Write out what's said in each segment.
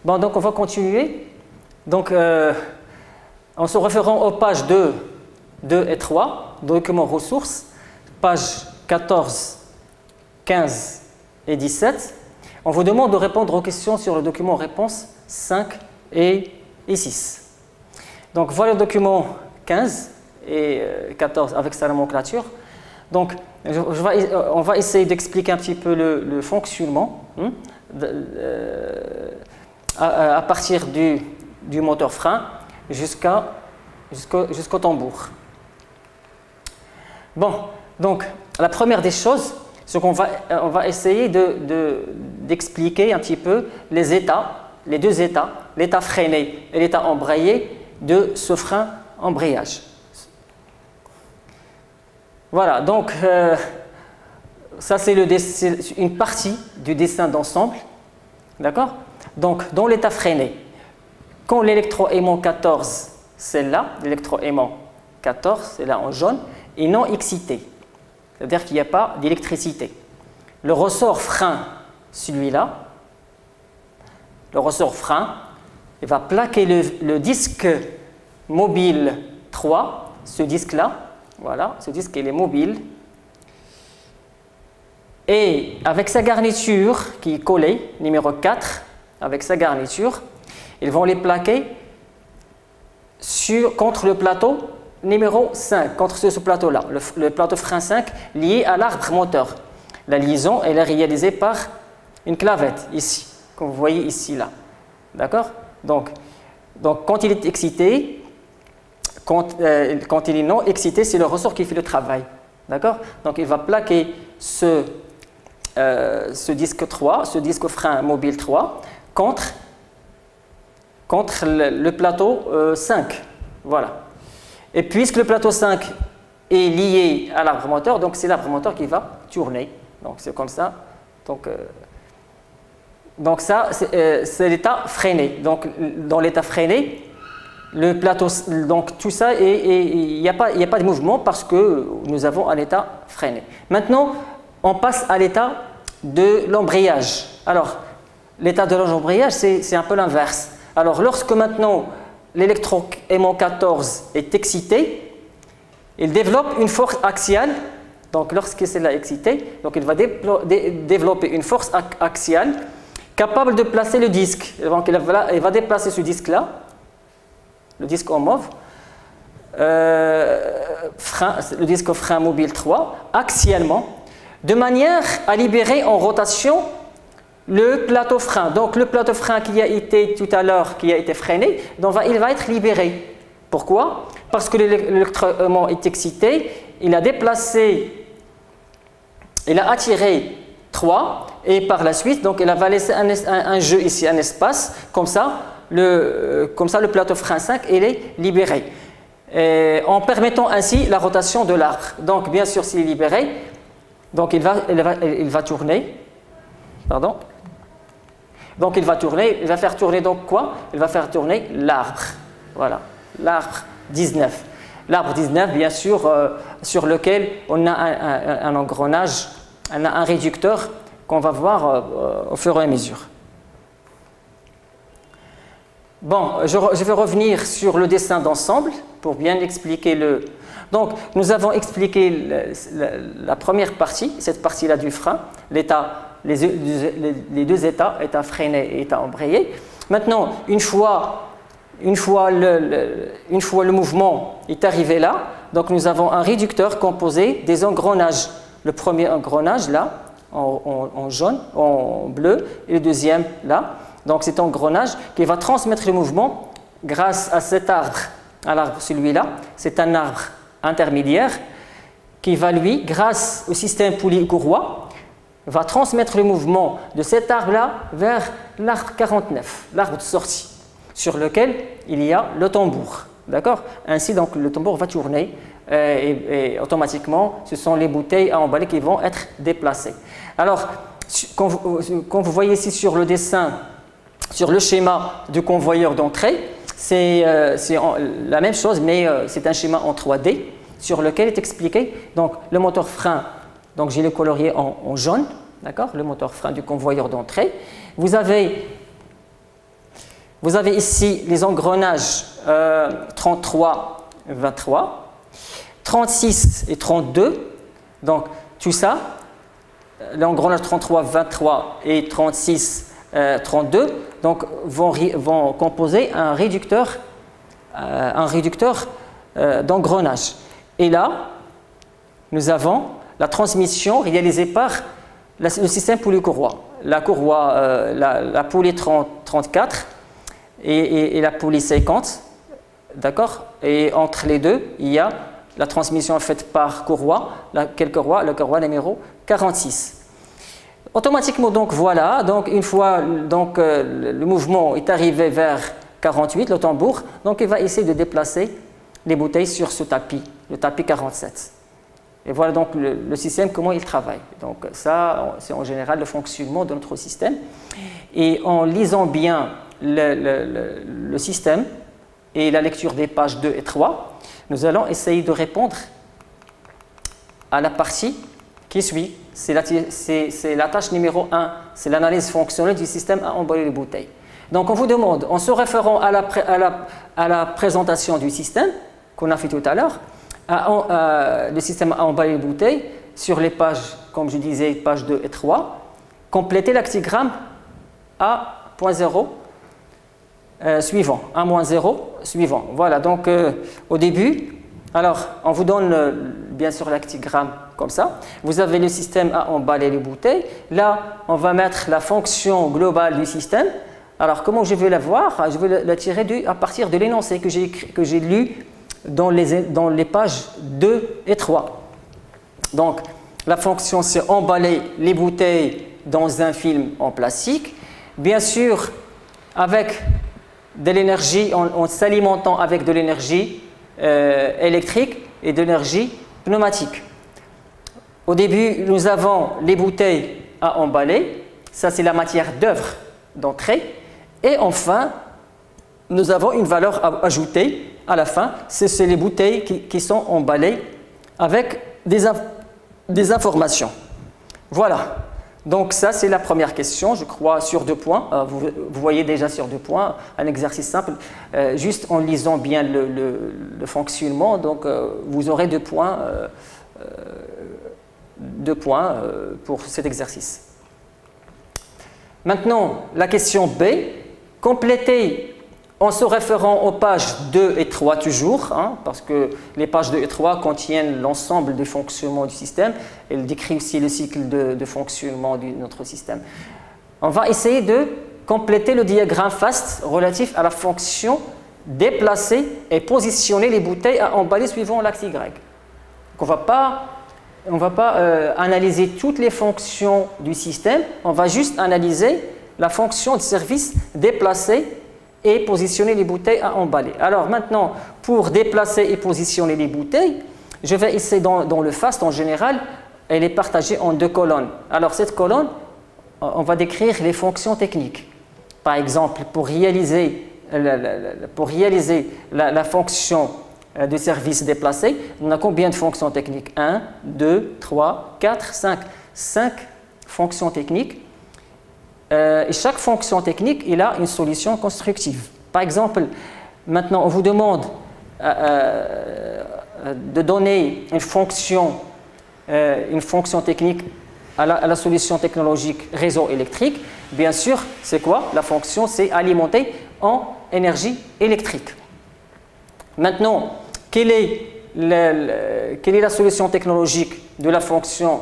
Bon, donc on va continuer. Donc, en se référant aux pages 2 et 3, documents ressources, pages 14, 15 et 17, on vous demande de répondre aux questions sur le document réponse 5 et 6. Donc voilà le document 15 et 14 avec sa nomenclature. Donc on va essayer d'expliquer un petit peu le fonctionnement à partir du moteur frein jusqu'au tambour. Bon, donc la première des choses, c'est qu'on va essayer d'expliquer un petit peu les deux états, l'état freiné et l'état embrayé de ce frein embrayage. Voilà, donc ça c'est une partie du dessin d'ensemble, d'accord? Donc dans l'état freiné, quand l'électroaimant 14, celle-là, l'électroaimant 14, c'est là en jaune, est non excité, c'est-à-dire qu'il n'y a pas d'électricité. Le ressort frein, celui-là, le ressort frein, il va plaquer le disque mobile 3, ce disque-là, voilà, ce disque il est mobile, et avec sa garniture qui est collée, numéro 4, avec sa garniture, ils vont les plaquer contre le plateau numéro 5, contre ce plateau-là, le plateau frein 5 lié à l'arbre moteur. La liaison elle est réalisée par une clavette ici, comme vous voyez ici là. D'accord? Donc quand il est excité, quand il est non excité, c'est le ressort qui fait le travail. D'accord? Donc il va plaquer ce disque 3, ce disque frein mobile 3 contre le plateau 5. Voilà. Et puisque le plateau 5 est lié à l'arbre moteur, donc c'est l'arbre moteur qui va tourner. Donc c'est comme ça. Donc ça, c'est l'état freiné. Donc dans l'état freiné, le plateau, donc tout ça, il n'y a pas de mouvement parce que nous avons un état freiné. Maintenant, on passe à l'état de l'embrayage. Alors, l'état de l'embrayage, c'est un peu l'inverse. Alors, lorsque maintenant l'électroaimant 14 est excité, il développe une force axiale. Donc, lorsque c'est là excité, donc il va développer une force axiale capable de placer le disque. Donc, il va déplacer ce disque-là, le disque en mauve, le disque frein mobile 3, axialement, de manière à libérer en rotation le plateau frein. Donc le plateau frein qui a été tout à l'heure, qui a été freiné, donc il va être libéré. Pourquoi? Parce que l'électroaimant est excité, il a attiré 3 et par la suite, donc il va laisser un jeu ici, un espace, comme ça le plateau frein 5 il est libéré. En permettant ainsi la rotation de l'arbre. Donc bien sûr s'il est libéré, donc il va tourner. Pardon. Donc il va faire tourner donc quoi? Il va faire tourner l'arbre. Voilà, l'arbre 19. L'arbre 19, bien sûr, sur lequel on a un engrenage, on a un réducteur qu'on va voir au fur et à mesure. Bon, je vais revenir sur le dessin d'ensemble pour bien expliquer le... Donc, nous avons expliqué la première partie, cette partie-là du frein, les deux états, état freiné et état embrayé. Maintenant, une fois le mouvement est arrivé là, donc nous avons un réducteur composé des engrenages. Le premier engrenage là, en jaune, en bleu, et le deuxième là. Donc cet engrenage qui va transmettre le mouvement grâce à cet arbre, à l'arbre celui-là. C'est un arbre intermédiaire qui va lui, grâce au système polycourroie, va transmettre le mouvement de cet arbre-là vers l'arbre 49, l'arbre de sortie, sur lequel il y a le tambour. D'accord? Ainsi, donc, le tambour va tourner et automatiquement, ce sont les bouteilles à emballer qui vont être déplacées. Alors, quand vous voyez ici sur le dessin, sur le schéma du convoyeur d'entrée, c'est la même chose, mais c'est un schéma en 3D sur lequel est expliqué donc, le moteur frein. Donc j'ai le colorié en jaune, d'accord, le moteur frein du convoyeur d'entrée. Vous avez vous avez ici les engrenages 33, 23, 36 et 32. Donc, tout ça, l'engrenage 33, 23 et 36, 32, donc, vont composer un réducteur d'engrenage. Et là, nous avons la transmission réalisée par le système poulie-courroie. La courroie, la poulie 34 et la poulie 50, d'accord? Et entre les deux, il y a la transmission faite par courroie, la courroie numéro 46. Automatiquement, donc voilà, donc une fois donc, le mouvement est arrivé vers 48, le tambour, donc il va essayer de déplacer les bouteilles sur ce tapis, le tapis 47. Et voilà donc le système, comment il travaille. Donc ça, c'est en général le fonctionnement de notre système. Et en lisant bien le système et la lecture des pages 2 et 3, nous allons essayer de répondre à la partie qui suit. C'est la tâche numéro 1, c'est l'analyse fonctionnelle du système à emballer les bouteilles. Donc on vous demande, en se référant à la présentation du système qu'on a fait tout à l'heure, le système à emballer les bouteilles, sur les pages, comme je disais, pages 2 et 3, complétez l'actigramme A.0 suivant, A-0 suivant. Voilà, donc au début, alors on vous donne bien sûr l'actigramme comme ça. Vous avez le système à emballer les bouteilles. Là, on va mettre la fonction globale du système. Alors comment je vais la voir? Je vais la tirer à partir de l'énoncé que j'ai lu dans les pages 2 et 3. Donc, la fonction, c'est emballer les bouteilles dans un film en plastique. Bien sûr, avec de l'énergie, en s'alimentant avec de l'énergie électrique et de l'énergie pneumatique. Au début, nous avons les bouteilles à emballer. Ça, c'est la matière d'œuvre d'entrée. Et enfin, nous avons une valeur ajoutée à la fin, c'est les bouteilles qui sont emballées avec des informations. Voilà, donc ça c'est la première question, je crois sur 2 points. Vous voyez déjà sur 2 points, un exercice simple, juste en lisant bien le fonctionnement, donc vous aurez 2 points, 2 points pour cet exercice. Maintenant, la question B, complétez en se référant aux pages 2 et 3 toujours, hein, parce que les pages 2 et 3 contiennent l'ensemble des fonctionnements du système. Elles décrivent aussi le cycle de fonctionnement de notre système. On va essayer de compléter le diagramme FAST relatif à la fonction déplacer et positionner les bouteilles à emballer suivant l'axe Y. Donc on ne va pas analyser toutes les fonctions du système, on va juste analyser la fonction de service déplacer et positionner les bouteilles à emballer. Alors maintenant, pour déplacer et positionner les bouteilles, je vais essayer dans le FAST en général, elle est partagée en 2 colonnes. Alors cette colonne, on va décrire les fonctions techniques. Par exemple, pour réaliser la fonction de service déplacé, on a combien de fonctions techniques? 1, 2, 3, 4, 5. 5 fonctions techniques. Et chaque fonction technique, il a une solution constructive. Par exemple, maintenant, on vous demande de donner une fonction technique à la solution technologique réseau électrique. Bien sûr, c'est quoi? La fonction, c'est alimenter en énergie électrique. Maintenant, quelle est la solution technologique de la fonction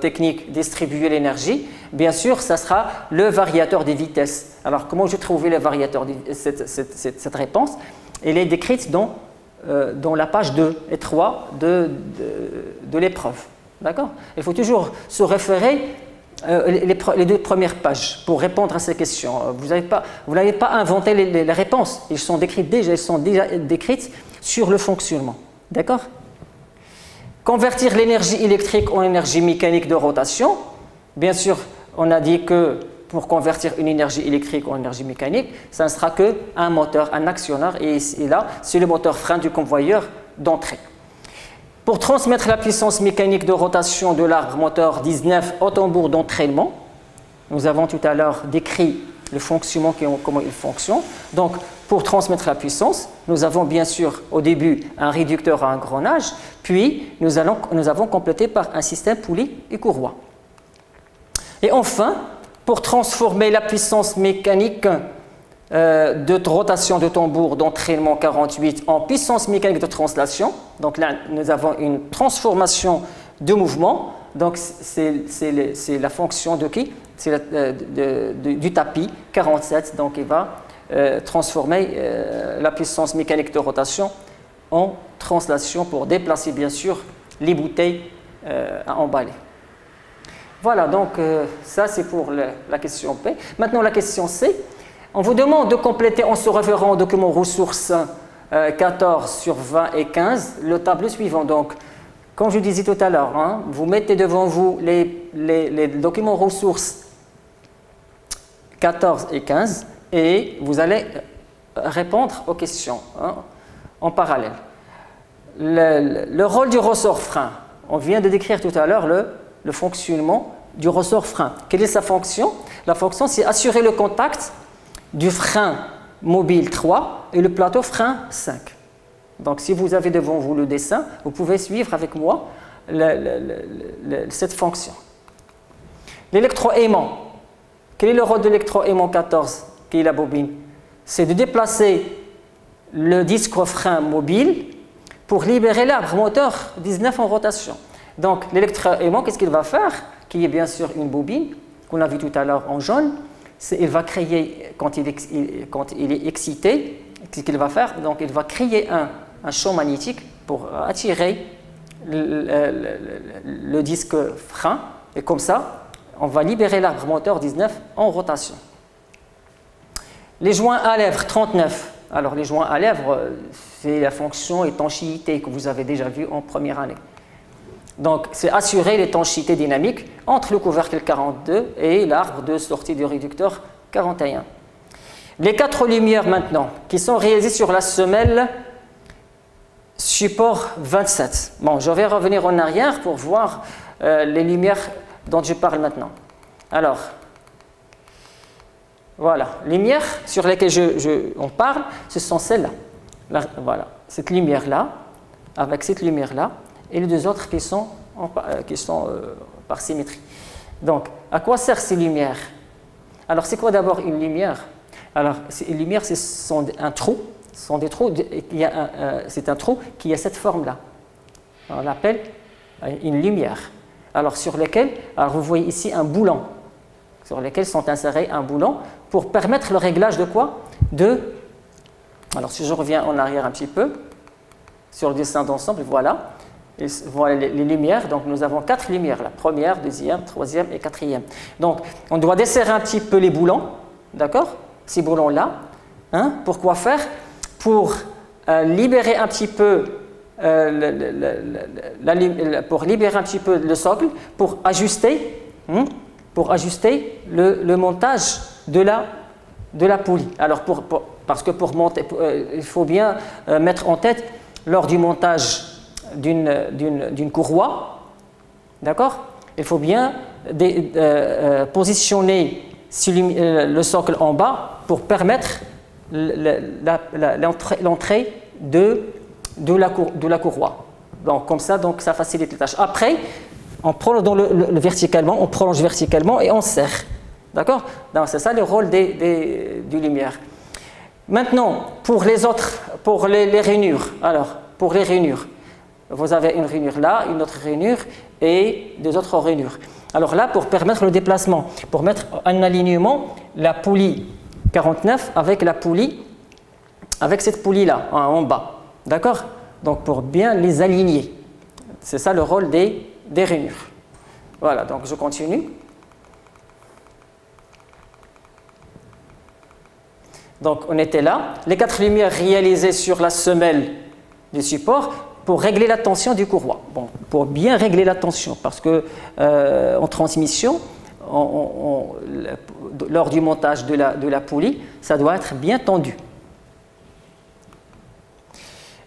technique distribuer l'énergie? Bien sûr, ça sera le variateur des vitesses. Alors, comment je trouvais le variateur de cette réponse? Elle est décrite dans la page 2 et 3 de l'épreuve. D'accord? Il faut toujours se référer les 2 premières pages pour répondre à ces questions. Vous n'avez pas inventé les réponses. Elles sont décrites déjà décrites sur le fonctionnement. D'accord? Convertir l'énergie électrique en énergie mécanique de rotation. Bien sûr, on a dit que pour convertir une énergie électrique en énergie mécanique, ça ne sera qu'un moteur, un actionneur, et là, c'est le moteur frein du convoyeur d'entrée. Pour transmettre la puissance mécanique de rotation de l'arbre moteur 19 au tambour d'entraînement, nous avons tout à l'heure décrit le fonctionnement, comment il fonctionne. Donc, pour transmettre la puissance, nous avons bien sûr au début un réducteur à engrenage, puis nous avons complété par un système poulie et courroie. Et enfin, pour transformer la puissance mécanique de rotation de tambour d'entraînement 48 en puissance mécanique de translation, donc là nous avons une transformation de mouvement, donc c'est la fonction de qui? C'est du tapis 47, donc il va transformer la puissance mécanique de rotation en translation pour déplacer bien sûr les bouteilles à emballer. Voilà, donc ça c'est pour la question P. Maintenant la question C. On vous demande de compléter en se référant au document ressources 14 sur 20 et 15 le tableau suivant. Donc, comme je disais tout à l'heure, hein, vous mettez devant vous les documents ressources 14 et 15 et vous allez répondre aux questions hein, en parallèle. Le rôle du ressort frein. On vient de décrire tout à l'heure le fonctionnement du ressort frein. Quelle est sa fonction? La fonction, c'est assurer le contact du frein mobile 3 et le plateau frein 5. Donc, si vous avez devant vous le dessin, vous pouvez suivre avec moi cette fonction. L'électroaimant. Quel est le rôle de l'électroaimant 14, qui est la bobine? C'est de déplacer le disque frein mobile pour libérer l'arbre moteur 19 en rotation. Donc, l'électroaimant, qu'est-ce qu'il va faire? Qui est bien sûr une bobine, qu'on a vu tout à l'heure en jaune. Il va créer, quand il est excité, ce qu'il va faire, donc il va créer un champ magnétique pour attirer le disque frein, et comme ça, on va libérer l'arbre moteur 19 en rotation. Les joints à lèvres 39. Alors les joints à lèvres, c'est la fonction étanchéité que vous avez déjà vue en première année. Donc, c'est assurer l'étanchéité dynamique entre le couvercle 42 et l'arbre de sortie du réducteur 41. Les 4 lumières maintenant, qui sont réalisées sur la semelle support 27. Bon, je vais revenir en arrière pour voir les lumières dont je parle maintenant. Alors, voilà, les lumières sur lesquelles on parle, ce sont celles-là. Voilà, cette lumière-là, avec cette lumière-là, et les deux autres qui sont par symétrie. Donc, à quoi servent ces lumières? Alors, c'est quoi d'abord une lumière? Alors, une lumière, c'est un trou. Ce sont des trous. C'est un trou qui a cette forme-là. On l'appelle une lumière. Alors, sur lequel, alors vous voyez ici un boulon, sur lequel sont insérés un boulon pour permettre le réglage de quoi? Alors, si je reviens en arrière un petit peu, sur le dessin d'ensemble, voilà. Et voilà les lumières. Donc, nous avons 4 lumières, la première, deuxième, troisième et quatrième. Donc, on doit desserrer un petit peu les boulons, d'accord? Ces boulons-là. Hein? Pourquoi faire? Pour libérer un petit peu le socle, pour ajuster le montage de la poulie. Alors, parce que pour monter, il faut bien mettre en tête, lors du montage d'une courroie, d'accord? Il faut bien positionner le socle en bas pour permettre l'entrée de la courroie. Donc, comme ça, donc, ça facilite les tâches. Après, on prolonge verticalement, on prolonge verticalement et on serre. D'accord? Donc, c'est ça le rôle des lumières. Maintenant, pour les autres, pour les rainures. Alors, pour les rainures, vous avez une rainure là, une autre rainure et deux autres rainures. Alors là, pour permettre le déplacement, pour mettre en alignement la poulie 49 avec cette poulie-là, en bas. D'accord? Donc, pour bien les aligner. C'est ça le rôle des rainures. Voilà, donc je continue. Donc, on était là. Les 4 lumières réalisées sur la semelle du support pour régler la tension du courroie. Bon, pour bien régler la tension, parce que en transmission, lors du montage de la poulie, ça doit être bien tendu.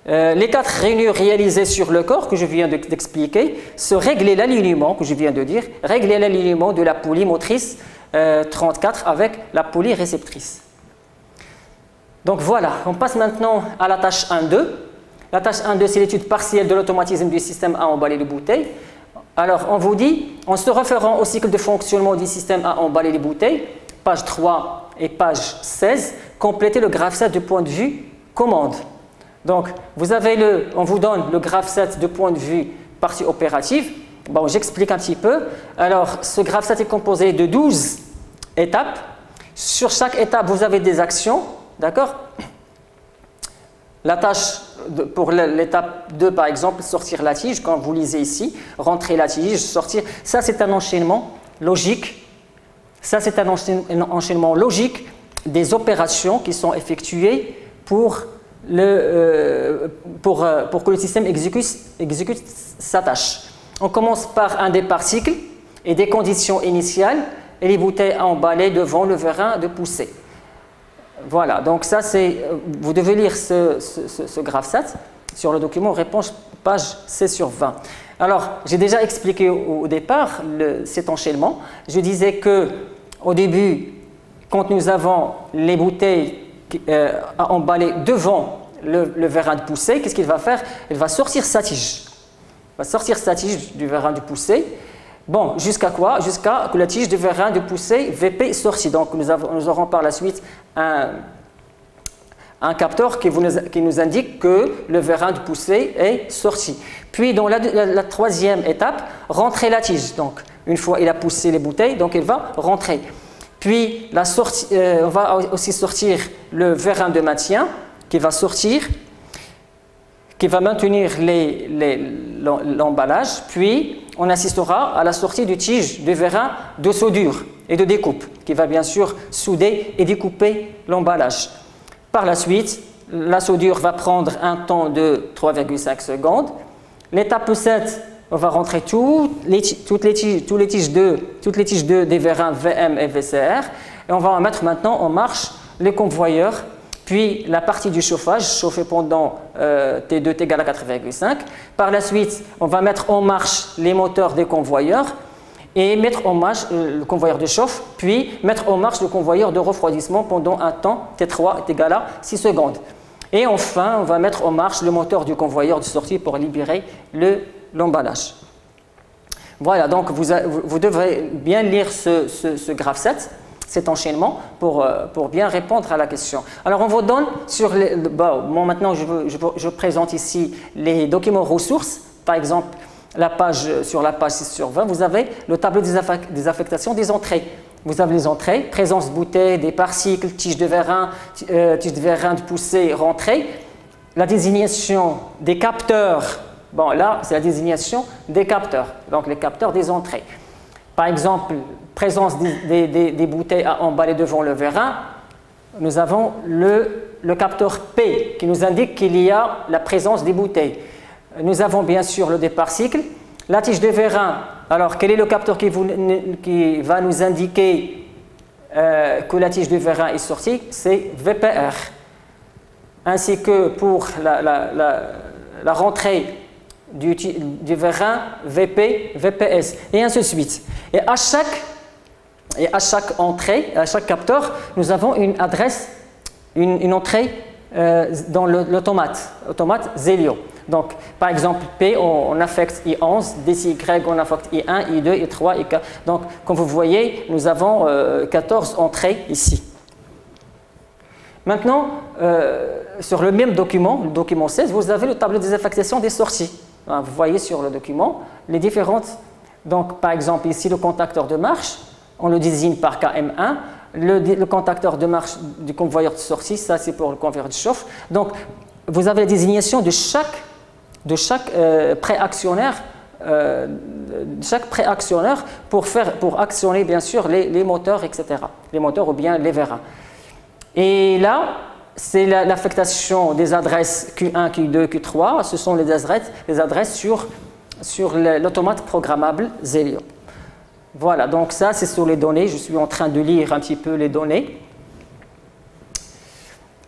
Les 4 rainures réalisées sur le corps que je viens d'expliquer, se régler l'alignement, que je viens de dire, régler l'alignement de la poulie motrice 34 avec la poulie réceptrice. Donc voilà, on passe maintenant à la tâche 1.2. La tâche 1.2, c'est l'étude partielle de l'automatisme du système à emballer les bouteilles. Alors, on vous dit, en se référant au cycle de fonctionnement du système à emballer les bouteilles, page 3 et page 16, complétez le graphe 7 du point de vue commande. Donc, on vous donne le graphe 7 du point de vue partie opérative. Bon, j'explique un petit peu. Alors, ce graphe 7 est composé de 12 étapes. Sur chaque étape, vous avez des actions. D'accord? La tâche pour l'étape 2, par exemple, sortir la tige, quand vous lisez ici, rentrer la tige, sortir, ça c'est un enchaînement logique. Ça c'est un enchaînement logique des opérations qui sont effectuées pour que le système exécute sa tâche. On commence par un départ cycle et des conditions initiales et les bouteilles à emballer devant le vérin de poussée. Voilà, donc ça c'est, vous devez lire ce graphe 7 sur le document réponse page 16/20. Alors, j'ai déjà expliqué au départ cet enchaînement. Je disais que au début, quand nous avons les bouteilles à emballer devant le vérin de poussée, qu'est-ce qu'il va faire? Il va sortir sa tige. Il va sortir sa tige du vérin de poussée. Bon, jusqu'à quoi? Jusqu'à que la tige de vérin de poussée VP est sortie. Donc, nous aurons par la suite un capteur qui nous indique que le vérin de poussée est sorti. Puis, dans la troisième étape, rentrer la tige. Donc, une fois il a poussé les bouteilles, donc il va rentrer. Puis, on va aussi sortir le vérin de maintien qui va sortir, qui va maintenir l'emballage, puis on assistera à la sortie du tige de vérin de soudure et de découpe, qui va bien sûr souder et découper l'emballage. Par la suite, la soudure va prendre un temps de 3,5 secondes. L'étape 7, on va rentrer toutes les tiges des vérins VM et VCR, et on va mettre maintenant en marche les convoyeurs. Puis la partie du chauffage, chauffer pendant T2 égale à 4,5. Par la suite, on va mettre en marche les moteurs des convoyeurs et mettre en marche le convoyeur de chauffe, puis mettre en marche le convoyeur de refroidissement pendant un temps T3 est égal à 6 secondes. Et enfin, on va mettre en marche le moteur du convoyeur de sortie pour libérer l'emballage. Voilà, donc vous devrez bien lire ce graphe 7. Cet enchaînement pour bien répondre à la question. Alors on vous donne maintenant je présente ici les documents ressources. Par exemple, sur la page 6/20, vous avez le tableau des affectations des entrées. Vous avez les entrées, présence bouteille, départ cycle, tige de vérin de poussée, rentrée. La désignation des capteurs, bon là c'est la désignation des capteurs, donc les capteurs des entrées. Par exemple, présence des bouteilles à emballer devant le vérin, nous avons le capteur P qui nous indique qu'il y a la présence des bouteilles. Nous avons bien sûr le départ cycle, la tige de vérin. Alors, quel est le capteur qui va nous indiquer que la tige de vérin est sortie? C'est VPR. Ainsi que pour la rentrée du vérin VP, VPS, et ainsi de suite. Et à chaque entrée, à chaque capteur, nous avons une adresse, une entrée dans l'automate Zelio. Donc, par exemple, P, on affecte I11, DCY, on affecte I1, I2, I3, I4. Donc, comme vous voyez, nous avons 14 entrées ici. Maintenant, sur le même document, le document 16, vous avez le tableau des affectations des sorties. Vous voyez sur le document les différentes. Donc, par exemple, ici, le contacteur de marche, on le désigne par KM1. Le contacteur de marche du convoyeur de sortie, ça c'est pour le convoyeur de chauffe. Donc, vous avez la désignation de chaque préactionnaire pour actionner bien sûr les moteurs, etc. Les moteurs ou bien les vérins. Et là, c'est l'affectation des adresses Q1, Q2, Q3. Ce sont les adresses sur l'automate programmable Zelio. Voilà, donc ça c'est sur les données. Je suis en train de lire un petit peu les données.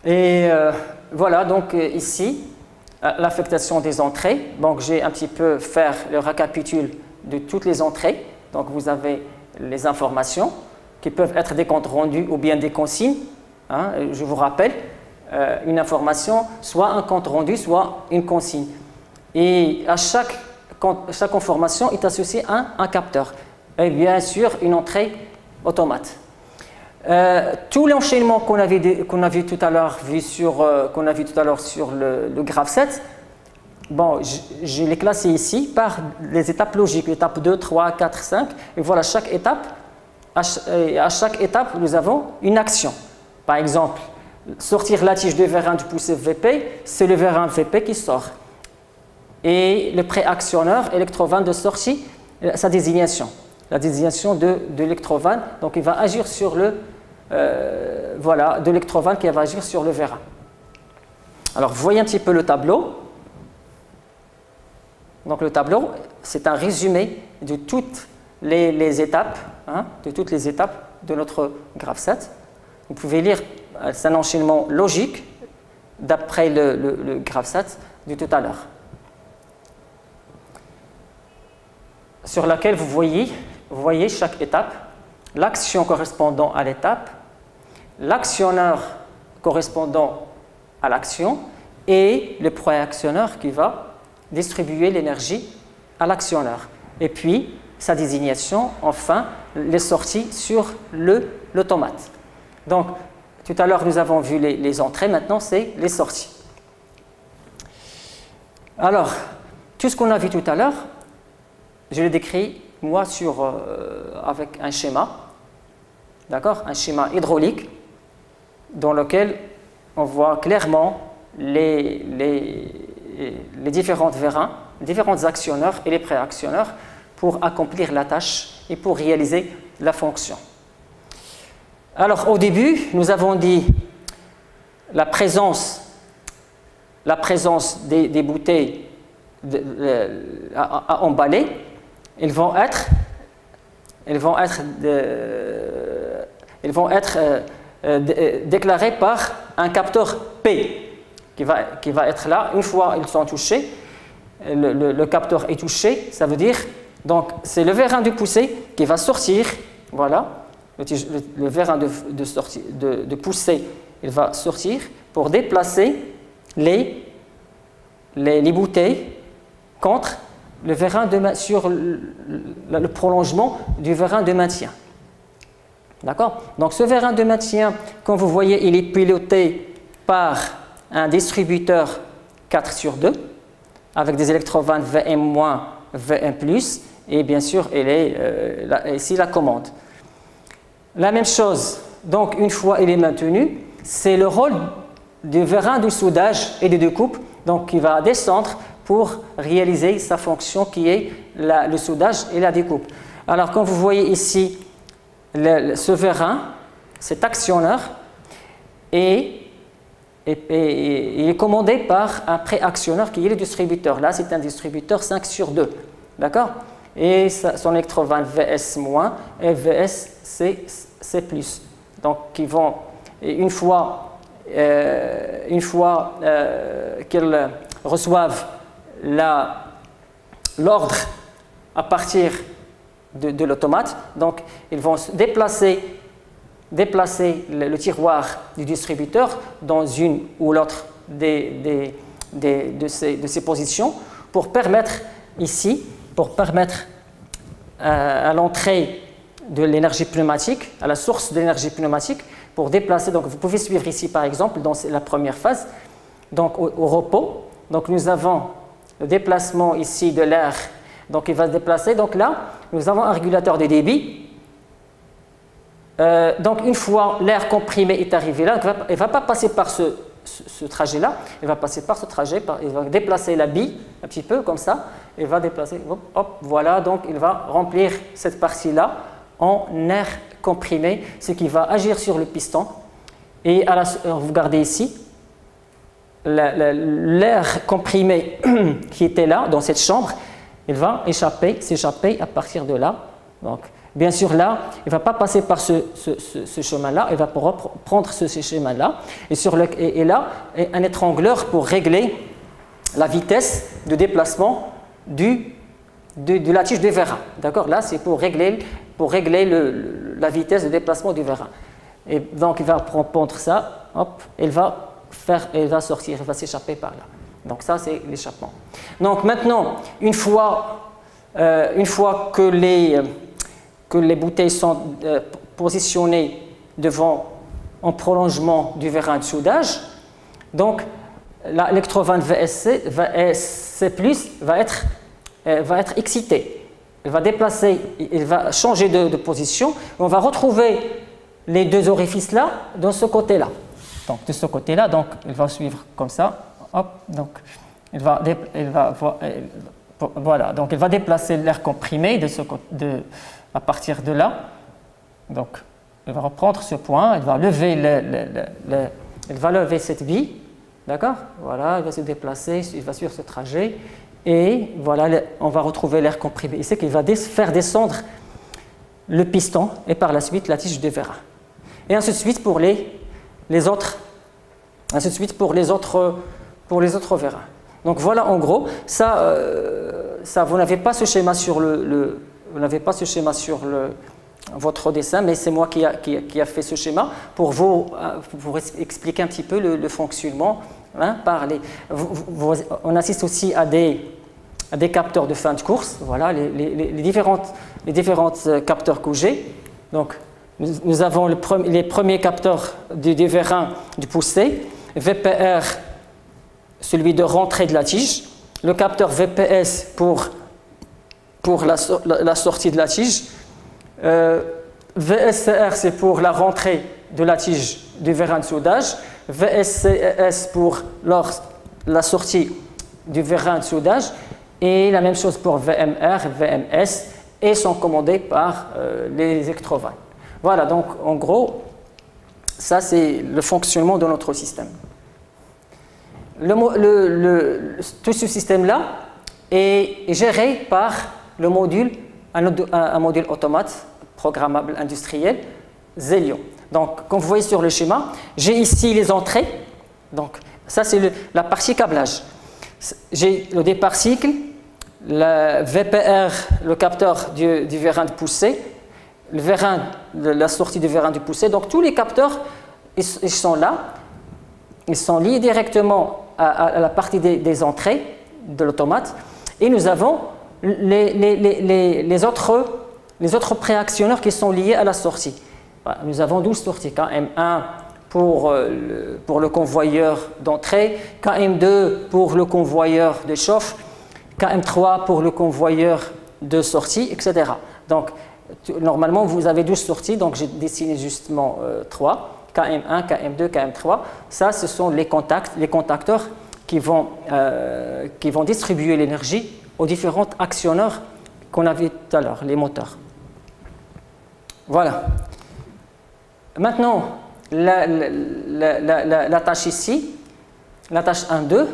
Et voilà, donc ici, l'affectation des entrées. Donc j'ai un petit peu fait le récapitule de toutes les entrées. Donc vous avez les informations qui peuvent être des comptes rendus ou bien des consignes. Hein, je vous rappelle, une information, soit un compte rendu, soit une consigne. Et à chaque information est associée un capteur. Et bien sûr, une entrée automate. Tout l'enchaînement qu'on a vu tout à l'heure sur le graphe 7, bon, je l'ai classé ici par les étapes logiques, l'étape 2, 3, 4, 5. Et voilà, chaque étape, à chaque étape, nous avons une action. Par exemple, sortir la tige de vérin du poussé VP, c'est le vérin VP qui sort. Et le préactionneur électrovanne de sortie, sa désignation. La désignation de l'électrovanne, donc il va agir sur le voilà, de l'électrovanne qui va agir sur le vérin. Alors, vous voyez un petit peu le tableau. Donc, le tableau, c'est un résumé de toutes les étapes, hein, de toutes les étapes de notre graphe 7. Vous pouvez lire, c'est un enchaînement logique d'après le graphe 7 de tout à l'heure. Sur laquelle vous voyez chaque étape, l'action correspondant à l'étape, l'actionneur correspondant à l'action et le préactionneur qui va distribuer l'énergie à l'actionneur. Et puis, sa désignation, enfin, les sorties sur l'automate. Donc, tout à l'heure, nous avons vu les entrées, maintenant, c'est les sorties. Alors, tout ce qu'on a vu tout à l'heure, je l'ai décrit, moi, avec un schéma, d'accord, un schéma hydraulique, dans lequel on voit clairement les différents vérins, différents actionneurs et les préactionneurs pour accomplir la tâche et pour réaliser la fonction. Alors, au début, nous avons dit la présence des bouteilles à emballer. Ils vont être déclarés par un capteur P qui va être là. Une fois ils sont touchés, le capteur est touché, ça veut dire, donc c'est le vérin du poussé qui va sortir, voilà, le vérin de poussé, il va sortir pour déplacer les bouteilles contre le vérin sur le prolongement du vérin de maintien. D'accord? Donc ce vérin de maintien, comme vous voyez, il est piloté par un distributeur 4/2 avec des électrovannes Vm-, Vm+, et bien sûr, il est ici la commande. La même chose, donc une fois il est maintenu, c'est le rôle du vérin de soudage et de découpe, donc qui va descendre pour réaliser sa fonction qui est le soudage et la découpe. Alors, comme vous voyez ici, ce vérin, cet actionneur, il est commandé par un préactionneur qui est le distributeur. Là, c'est un distributeur 5/2. D'accord? Et son électrovanne Vs- et Vs C+. Donc, ils vont, une fois qu'ils reçoivent l'ordre à partir de l'automate, donc ils vont déplacer le tiroir du distributeur dans une ou l'autre de ces positions pour permettre à l'entrée de l'énergie pneumatique, à la source de l'énergie pneumatique, pour déplacer. Donc vous pouvez suivre ici par exemple dans la première phase, donc au repos. Donc nous avons le déplacement ici de l'air, donc il va se déplacer. Donc là, nous avons un régulateur de débit. Donc une fois l'air comprimé est arrivé là, il ne va pas passer par ce trajet-là, il va passer par ce trajet, il va déplacer la bille un petit peu comme ça, il va déplacer, hop, voilà, donc il va remplir cette partie-là en air comprimé, ce qui va agir sur le piston. Et vous regardez ici, l'air comprimé qui était là, dans cette chambre, il va s'échapper à partir de là. Donc, bien sûr, là, il ne va pas passer par ce chemin-là, il va prendre ce chemin-là. Et là, un étrangleur pour régler la vitesse de déplacement de la tige de vérin. D'accord? Là, c'est pour régler la vitesse de déplacement du vérin. Et donc il va prendre ça, hop, il va sortir, il va s'échapper par là. Donc ça c'est l'échappement. Donc maintenant, une fois que les bouteilles sont positionnées en prolongement du vérin de soudage, donc l'électrovanne VSC va être excité. Il va déplacer, il va changer de position. On va retrouver les deux orifices là, de ce côté-là. Donc de ce côté-là, donc il va suivre comme ça. Hop, donc voilà, donc il va déplacer l'air comprimé à partir de là. Donc il va reprendre ce point, il va lever cette bille, d'accord? Voilà, il va se déplacer, il va suivre ce trajet, et voilà, on va retrouver l'air comprimé. C'est qu'il va faire descendre le piston et par la suite la tige de vérin. Et ainsi de suite pour les autres, vérins. Donc voilà en gros, vous n'avez pas ce schéma sur votre dessin, mais c'est moi qui a fait ce schéma pour vous expliquer un petit peu le fonctionnement. Hein, on assiste aussi à des capteurs de fin de course. Voilà les différents capteurs que j'ai. Donc nous avons les premiers capteurs du vérin du poussé, VPR, celui de rentrée de la tige, le capteur VPS pour la sortie de la tige, VSCR c'est pour la rentrée de la tige du vérin de soudage, VSCS pour la sortie du vérin de soudage, et la même chose pour VMR, VMS, et sont commandés par les électrovannes. Voilà, donc en gros, ça c'est le fonctionnement de notre système. Tout ce système-là est géré par un module automate programmable industriel, Zelion. Donc, comme vous voyez sur le schéma, j'ai ici les entrées. Donc, ça c'est la partie câblage. J'ai le départ cycle, le VPR, le capteur du vérin de poussée, la sortie du vérin de poussée. Donc, tous les capteurs, ils sont là. Ils sont liés directement à la partie des entrées de l'automate. Et nous avons les autres préactionneurs qui sont liés à la sortie. Voilà, nous avons 12 sorties. KM1 pour le convoyeur d'entrée, KM2 pour le convoyeur de chauffe, KM3 pour le convoyeur de sortie, etc. Donc, normalement, vous avez 12 sorties, donc j'ai dessiné justement 3. KM1, KM2, KM3, ça ce sont les contacteurs qui vont distribuer l'énergie aux différents actionneurs qu'on a vu tout à l'heure, les moteurs. Voilà. Maintenant, la tâche ici, la tâche 1-2,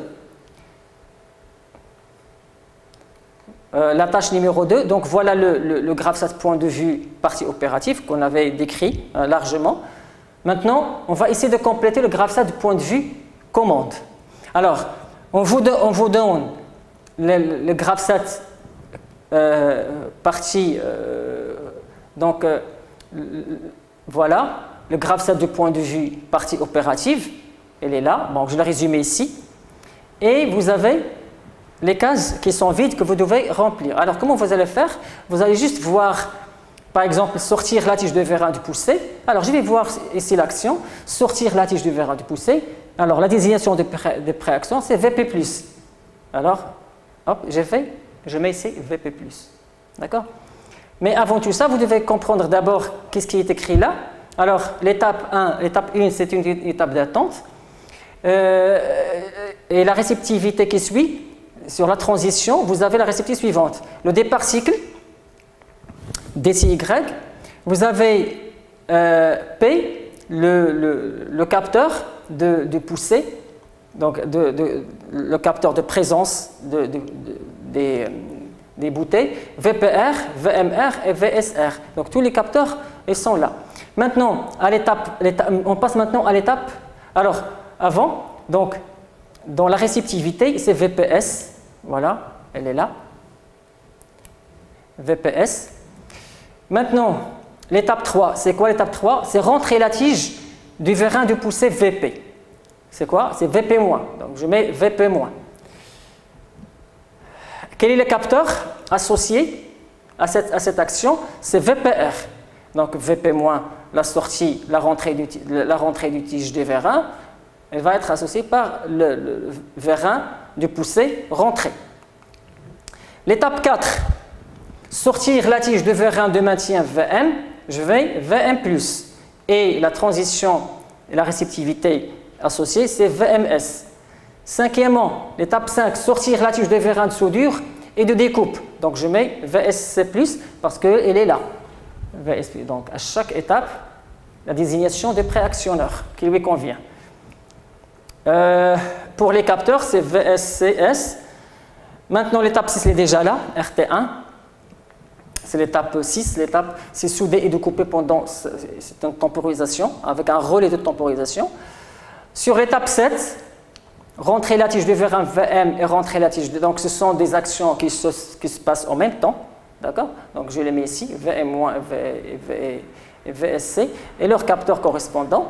la tâche numéro 2, donc voilà le GraphSat point de vue partie opérative qu'on avait décrit largement. Maintenant, on va essayer de compléter le GraphSat du point de vue commande. Alors, on vous donne le GraphSat partie, voilà, le GraphSat du point de vue partie opérative, elle est là, bon, je l'ai résumé ici, et vous avez les cases qui sont vides que vous devez remplir. Alors, comment vous allez faire? Vous allez juste voir, par exemple, sortir la tige de vérin du poussé. Alors, je vais voir ici l'action, sortir la tige du vérin du poussé. Alors, la désignation de préaction, c'est VP+. Alors, hop, je mets ici VP+. D'accord? Mais avant tout ça, vous devez comprendre d'abord qu'est-ce qui est écrit là. Alors, l'étape 1, c'est une étape d'attente. Et la réceptivité qui suit, sur la transition, vous avez la réceptivité suivante. Le départ cycle, DCY, vous avez P, le capteur de poussée, donc le capteur de présence des bouteilles, VPR, VMR et VSR. Donc tous les capteurs, ils sont là. Maintenant, on passe maintenant à l'étape. Alors, avant, donc, dans la réceptivité, c'est VPS. Voilà, elle est là. VPS. Maintenant, l'étape 3, c'est quoi l'étape 3? C'est rentrer la tige du vérin de poussée VP. C'est quoi? C'est VP-. Donc je mets VP-. Quel est le capteur associé à cette action? C'est VPR. Donc VP-, la sortie, la rentrée du tige des vérins, elle va être associée par le vérin de poussée rentrée. L'étape 4, sortir la tige de vérin de maintien VM, je vais VM+. Et la transition et la réceptivité associée, c'est VMS. Cinquièmement, l'étape 5, sortir la tige de vérin de soudure et de découpe. Donc je mets VSC+, parce qu'elle est là. VSP. Donc à chaque étape, la désignation de préactionneur qui lui convient. Pour les capteurs, c'est VSCS. Maintenant, l'étape 6 est déjà là, RT1. C'est l'étape 6. L'étape, c'est souder et découper pendant. C'est une temporisation, avec un relais de temporisation. Sur l'étape 7, rentrer la tige de vérin VM et rentrer la tige de. Donc, ce sont des actions qui se passent en même temps. D'accord? Donc, je les mets ici, VM- et VSC, et leur capteur correspondant.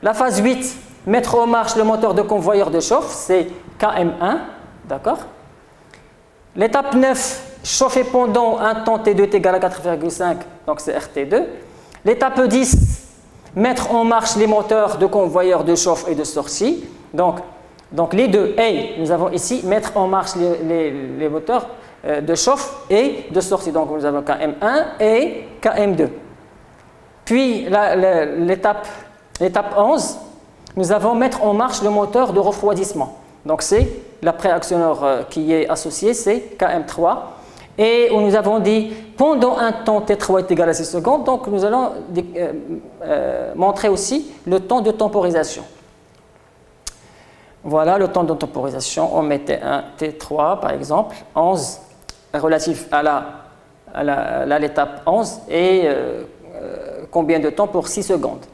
La phase 8, mettre en marche le moteur de convoyeur de chauffe, c'est KM1. D'accord? L'étape 9, chauffer pendant un temps T2 est égal à 4,5, donc c'est RT2. L'étape 10, mettre en marche les moteurs de convoyeur de chauffe et de sortie. Donc les deux, et nous avons ici mettre en marche les moteurs de chauffe et de sortie. Donc nous avons KM1 et KM2. Puis l'étape 11, nous avons mettre en marche le moteur de refroidissement. Donc c'est la préactionneur qui est associée, c'est KM3. Et où nous avons dit pendant un temps T3 est égal à 6 secondes, donc nous allons montrer aussi le temps de temporisation. Voilà le temps de temporisation. On mettait un T3 par exemple, 11 relatif à l'étape 11 et combien de temps pour 6 secondes.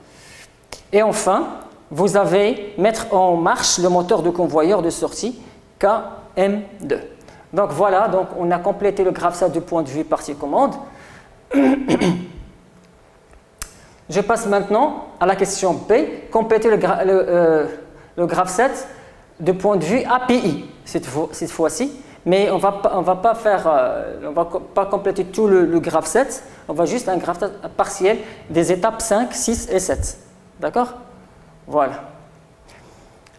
Et enfin, vous avez mettre en marche le moteur de convoyeur de sortie KM2. Donc voilà, donc on a complété le GraphSat du point de vue partie commande. Je passe maintenant à la question B, compléter le GraphSat du point de vue API cette fois-ci, mais on va pas compléter tout le GraphSat, on va juste un GraphSat partiel des étapes 5, 6 et 7. D'accord? Voilà.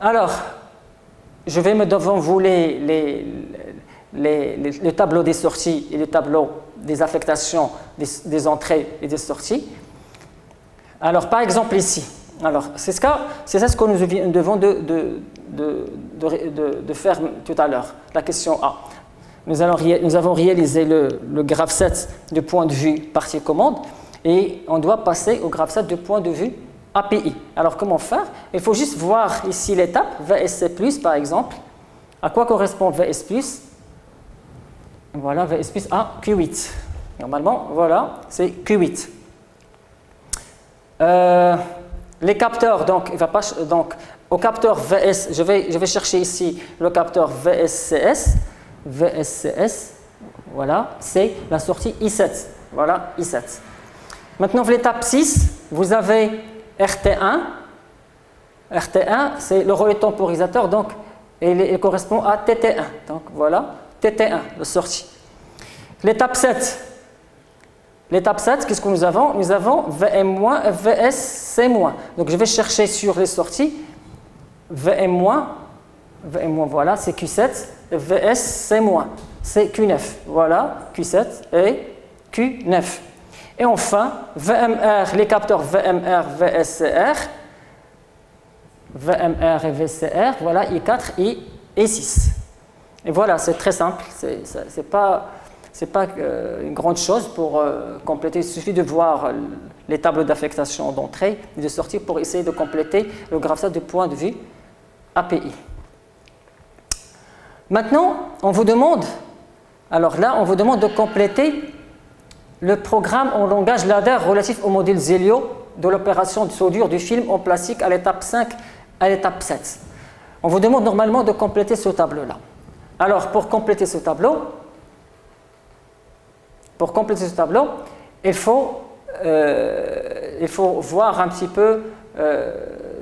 Alors, je vais me devant vous le tableau des sorties et le tableau des affectations des entrées et des sorties. Alors, par exemple ici, c'est ça ce que nous devons de faire tout à l'heure, la question A. Nous avons réalisé le GraphSat du point de vue partie commande et on doit passer au GraphSat du point de vue API. Alors, comment faire? Il faut juste voir ici l'étape, VSC+, par exemple. À quoi correspond VS+? Voilà, VS+ à Q8. Normalement, voilà, c'est Q8. Les capteurs, donc au capteur VS, je vais chercher ici le capteur VSCS. VSCS, voilà, c'est la sortie I7. Voilà, I7. Maintenant, pour l'étape 6, vous avez RT1. RT1, c'est le relais temporisateur, donc il correspond à TT1. Donc voilà, TT1, la sortie. L'étape 7. L'étape 7, qu'est-ce que nous avons? Nous avons VM- et VSC-. Donc je vais chercher sur les sorties VM-, voilà, c'est Q7, et VSC-, c'est Q9. Voilà, Q7 et Q9. Et enfin, VMR, les capteurs VMR, VSCR, VMR et VCR, voilà, I4 et I6. Et voilà, c'est très simple, c'est pas une grande chose pour compléter. Il suffit de voir les tableaux d'affectation d'entrée et de sortie pour essayer de compléter le GraphSat du point de vue API. Maintenant, on vous demande de compléter le programme en langage ladder relatif au modèle Zelio de l'opération de soudure du film en plastique à l'étape 5 à l'étape 7. On vous demande normalement de compléter ce tableau-là. Alors, pour compléter ce tableau, il faut il faut voir un petit peu,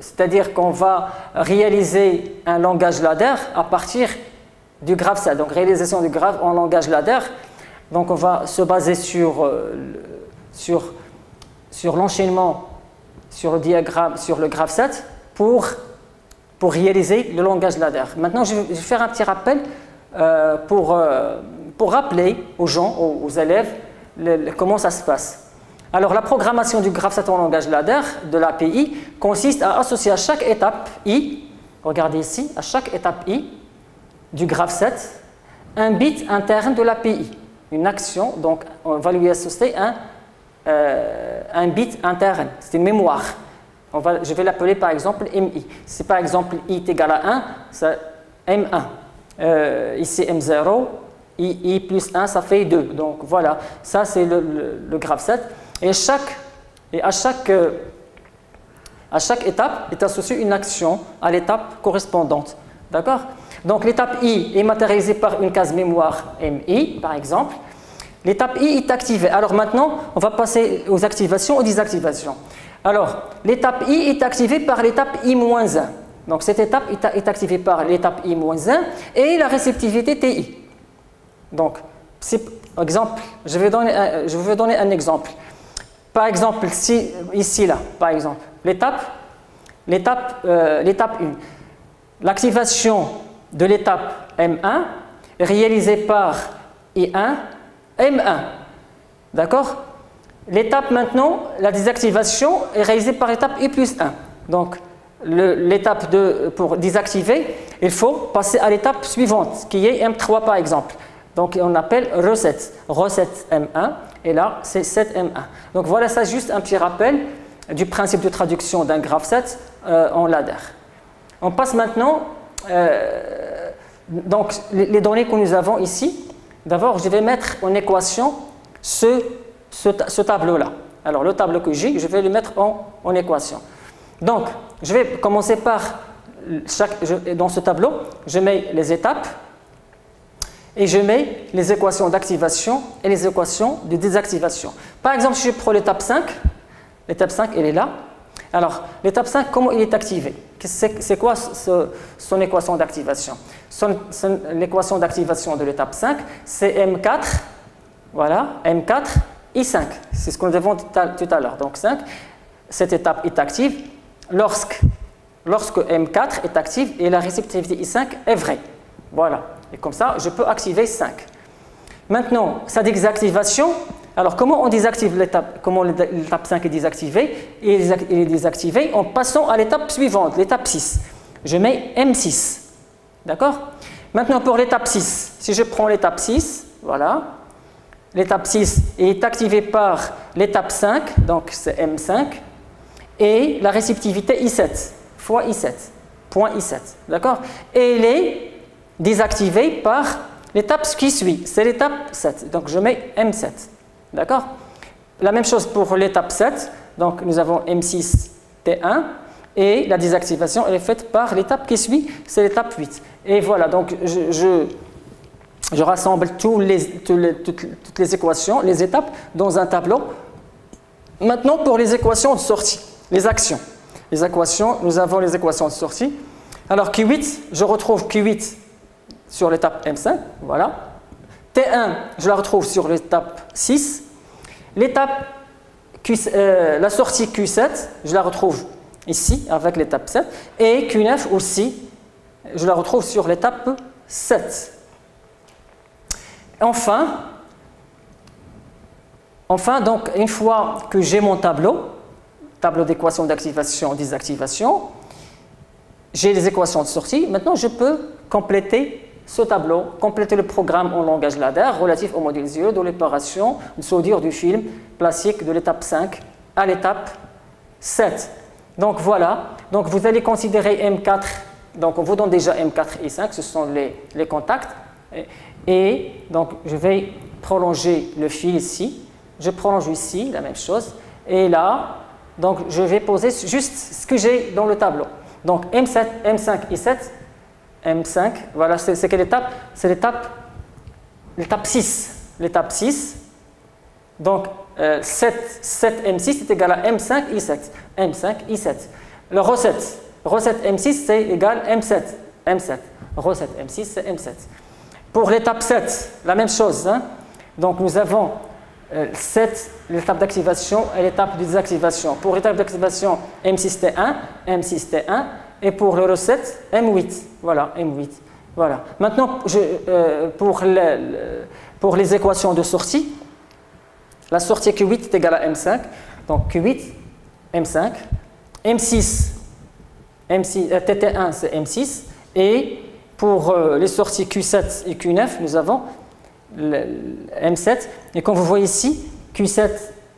c'est-à-dire qu'on va réaliser un langage ladder à partir du graph set. Donc réalisation du graphe en langage ladder. Donc on va se baser sur l'enchaînement, sur le diagramme, sur le graph set pour réaliser le langage ladder. Maintenant je vais faire un petit rappel pour rappeler aux gens, aux élèves, comment ça se passe. Alors la programmation du graph set en langage ladder de l'API consiste à associer à chaque étape I, regardez ici, à chaque étape I du graph set, un bit interne de l'API, une action, donc on va lui associer un bit interne, c'est une mémoire. Je vais l'appeler par exemple MI. Si par exemple I est égal à 1, c'est M1. Ici M0, I plus 1, ça fait 2. Donc voilà, ça c'est le graph set. Et à chaque étape est associée une action à l'étape correspondante. D'accord? Donc l'étape I est matérialisée par une case mémoire MI, par exemple. L'étape I est activée. Alors maintenant, on va passer aux activations ou désactivations. Alors, l'étape I est activée par l'étape I-1. Donc cette étape est activée par l'étape I-1 et la réceptivité TI. Donc, exemple, je vais donner un exemple. Par exemple, ici, là, par exemple, l'étape 1. L'activation de l'étape M1 est réalisée par I1, M1. D'accord? L'étape maintenant, la désactivation est réalisée par l'étape I plus 1. Donc, l'étape pour désactiver, il faut passer à l'étape suivante, qui est M3 par exemple. Donc, on appelle reset M1, et là, c'est set M1. Donc, voilà, ça juste un petit rappel du principe de traduction d'un graph set en ladder. On passe maintenant, donc, les données que nous avons ici. D'abord, je vais mettre en équation ce tableau-là. Alors, le tableau que j'ai, je vais le mettre en équation. Donc, je vais commencer par, dans ce tableau, je mets les étapes et je mets les équations d'activation et les équations de désactivation. Par exemple, si je prends l'étape 5, elle est là. Alors, l'étape 5, comment il est activé? C'est quoi son équation d'activation? L'équation d'activation de l'étape 5, c'est M4, voilà, M4, I5. C'est ce que nous avons tout à l'heure. Donc 5, cette étape est active lorsque M4 est active et la réceptivité I5 est vraie. Voilà. Et comme ça, je peux activer 5. Maintenant, sa désactivation. Alors, comment on désactive l'étape? Comment l'étape 5 est désactivée? Il est désactivé en passant à l'étape suivante, l'étape 6. Je mets M6. D'accord? Maintenant, pour l'étape 6, si je prends l'étape 6, voilà. L'étape 6 est activée par l'étape 5, donc c'est M5, et la réceptivité I7, fois I7, point I7. D'accord? Et elle est désactivée par l'étape qui suit, c'est l'étape 7. Donc, je mets M7. D'accord? La même chose pour l'étape 7. Donc, nous avons M6, T1. Et la désactivation, elle est faite par l'étape qui suit, c'est l'étape 8. Et voilà, donc je rassemble toutes les équations, les étapes dans un tableau. Maintenant, pour les équations de sortie, les actions. Les équations, nous avons les équations de sortie. Alors, Q8, je retrouve Q8 sur l'étape M5, voilà. T1, je la retrouve sur l'étape 6. La sortie Q7, je la retrouve ici avec l'étape 7. Et Q9 aussi, je la retrouve sur l'étape 7. Enfin, donc, une fois que j'ai mon tableau d'équation d'activation et désactivation, j'ai les équations de sortie. Maintenant, je peux compléter ce tableau, compléter le programme en langage ladder relatif au module 0 de l'opération de soudure du film plastique de l'étape 5 à l'étape 7. Donc voilà, donc vous allez considérer M4, donc on vous donne déjà M4 et 5, ce sont les contacts. Et donc je vais prolonger le fil ici, je prolonge ici, la même chose. Et là, donc je vais poser juste ce que j'ai dans le tableau. Donc M7, M5 et 7. M5, voilà, c'est quelle étape? C'est l'étape 6. L'étape 6. Donc, 7M6 est égal à M5I7. M5I7. La recette M6 c'est égal à M7. Recette M6 c'est M7. Pour l'étape 7, la même chose. Hein? Donc nous avons 7, l'étape d'activation et l'étape de désactivation. Pour l'étape d'activation, M6T1, M6T1, et pour le recette, M8. Voilà, M8. Voilà. Maintenant, pour les équations de sortie, la sortie Q8 est égale à M5. Donc Q8, M5. M6, TT1 c'est M6. Et pour les sorties Q7 et Q9, nous avons M7. Et comme vous voyez ici, Q7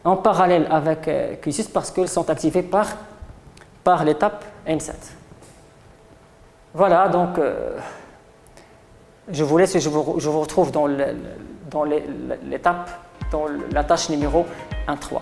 en parallèle avec Q6 parce qu'elles sont activées par l'étape M7. Voilà, donc je vous laisse et je vous retrouve dans l'étape, dans la tâche numéro 1-3.